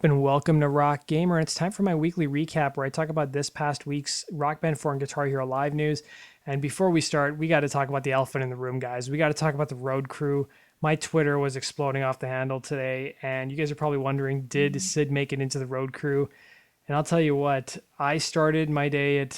And welcome to Rock Gamer. It's time for my weekly recap where I talk about this past week's Rock Band 4 and Guitar Hero Live news. And before we start, we got to talk about the elephant in the room, guys. We got to talk about the road crew. My Twitter was exploding off the handle today, and you guys are probably wondering, did Sid make it into the road crew? And I'll tell you what, I started my day at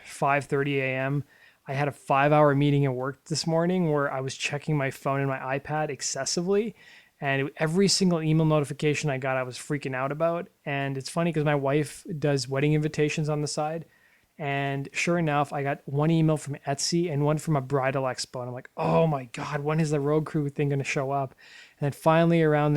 5:30 a.m. I had a 5-hour meeting at work this morning where I was checking my phone and my iPad excessively. And every single email notification I got, I was freaking out about. And it's funny because my wife does wedding invitations on the side. And sure enough, I got one email from Etsy and one from a bridal expo. And I'm like, oh my God, when is the road crew thing going to show up? And then finally around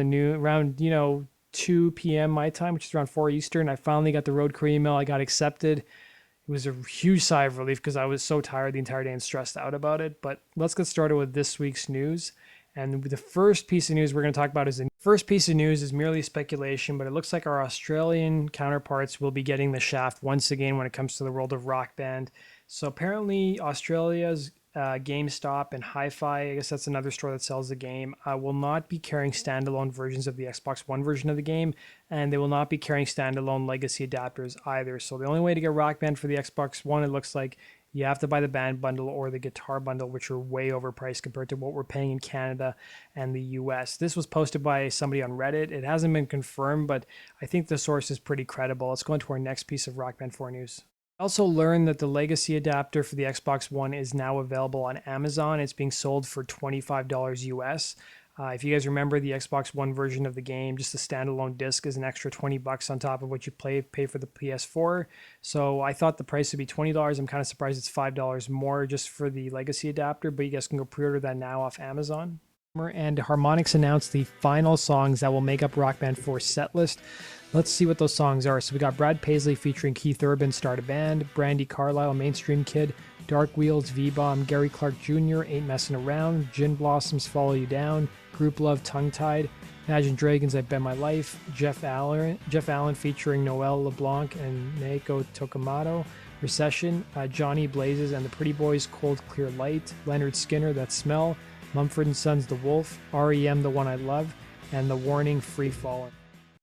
2 p.m. my time, which is around 4 Eastern, I finally got the road crew email. I got accepted. It was a huge sigh of relief because I was so tired the entire day and stressed out about it. But let's get started with this week's news. And the first piece of news we're going to talk about is the first piece of news is merely speculation, but it looks like our Australian counterparts will be getting the shaft once again when it comes to the world of Rock Band. So apparently Australia's GameStop and Hifi, I guess that's another store that sells the game, will not be carrying standalone versions of the Xbox One version of the game, and they will not be carrying standalone legacy adapters either. So the only way to get Rock Band for the Xbox One, it looks like, you have to buy the band bundle or the guitar bundle, which are way overpriced compared to what we're paying in Canada and the US. This was posted by somebody on Reddit. It hasn't been confirmed, but I think the source is pretty credible. Let's go into our next piece of Rock Band 4 news. I also learned that the legacy adapter for the Xbox One is now available on Amazon. It's being sold for $25 US. If you guys remember the Xbox One version of the game, just a standalone disc is an extra $20 on top of what you pay for the PS4. So I thought the price would be $20. I'm kind of surprised it's $5 more just for the legacy adapter, but you guys can go pre-order that now off Amazon. And Harmonix announced the final songs that will make up Rock Band 4's set list. Let's see what those songs are. So we got Brad Paisley featuring Keith Urban, Start a Band, Brandi Carlile, Mainstream Kid, Dark Wheels, V-Bomb, Gary Clark Jr., Ain't Messin' Around, Gin Blossoms, Follow You Down, Grouplove, Tongue Tied, Imagine Dragons, I Bet My Life, Jeff Allen featuring Noelle, LeBlanc, and Naoko Takamoto, Recession, Johnny Blazes and the Pretty Boys, Cold Clear Light, Lynyrd Skynyrd, That Smell, Mumford & Sons, The Wolf, R.E.M, The One I Love, and The Warning, Free Fallin'.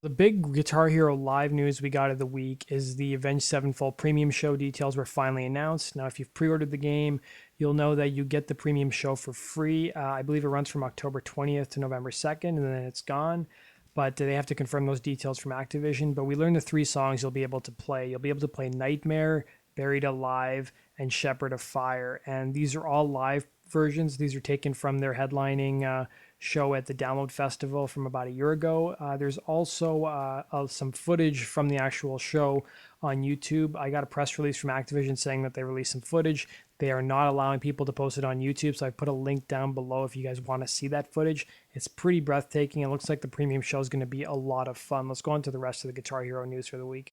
The big Guitar Hero Live news we got of the week is the Avenged Sevenfold premium show details were finally announced. Now, if you've pre-ordered the game, you'll know that you get the premium show for free. I believe it runs from October 20th to November 2nd, and then it's gone. But they have to confirm those details from Activision. But we learned the 3 songs you'll be able to play. You'll be able to play Nightmare, Buried Alive, and Shepherd of Fire. And these are all live versions. These are taken from their headlining show at the Download Festival from about a year ago. There's also some footage from the actual show on YouTube. I got a press release from Activision saying that they released some footage. They are not allowing people to post it on YouTube, so I put a link down below if you guys want to see that footage. It's pretty breathtaking. It looks like the premium show is going to be a lot of fun. Let's go on to the rest of the Guitar Hero news for the week.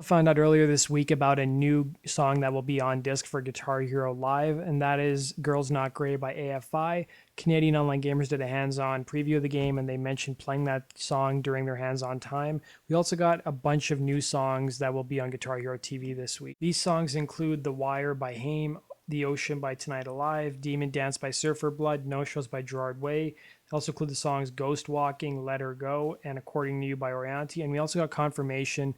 I found out earlier this week about a new song that will be on disc for Guitar Hero Live, and that is Girls Not Grey by AFI. Canadian Online Gamers did a hands-on preview of the game, and they mentioned playing that song during their hands-on time. We also got a bunch of new songs that will be on Guitar Hero TV this week. These songs include The Wire by Haim, The Ocean by Tonight Alive, Demon Dance by Surfer Blood, No Shows by Gerard Way. They also include the songs Ghost Walking, Let Her Go, and According to You by Orianti. And we also got confirmation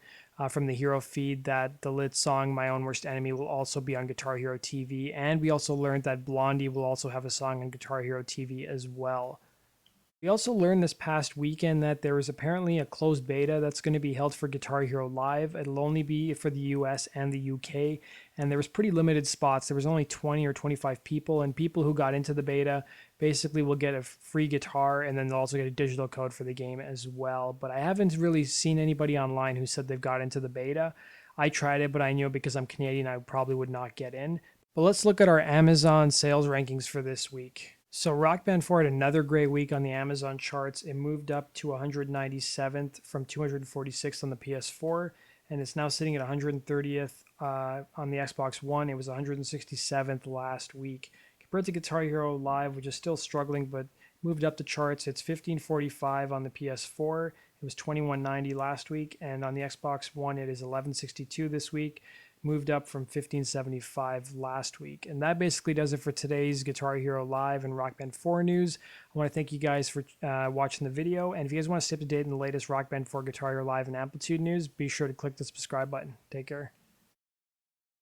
from the Hero feed that the lit song My Own Worst Enemy will also be on Guitar Hero TV. And we also learned that Blondie will also have a song on Guitar Hero TV as well. We also learned this past weekend that there is apparently a closed beta that's going to be held for Guitar Hero Live. It'll only be for the US and the UK, and there was pretty limited spots. There was only 20 or 25 people, and people who got into the beta basically will get a free guitar, and then they'll also get a digital code for the game as well. But I haven't really seen anybody online who said they've got into the beta. I tried it, but I knew because I'm Canadian, I probably would not get in. But let's look at our Amazon sales rankings for this week. So Rock Band 4 had another great week on the Amazon charts. It moved up to 197th from 246th on the PS4, and it's now sitting at 130th on the Xbox One. It was 167th last week. Compared to Guitar Hero Live, which is still struggling but moved up the charts, it's 1545 on the PS4. It was 2190 last week, and on the Xbox One, it is 1162 this week. moved up from 1575 last week. And that basically does it for today's Guitar Hero Live and Rock Band 4 news. I want to thank you guys for watching the video. And if you guys want to stay up to date in the latest Rock Band 4 Guitar Hero Live and Amplitude news, be sure to click the subscribe button. Take care.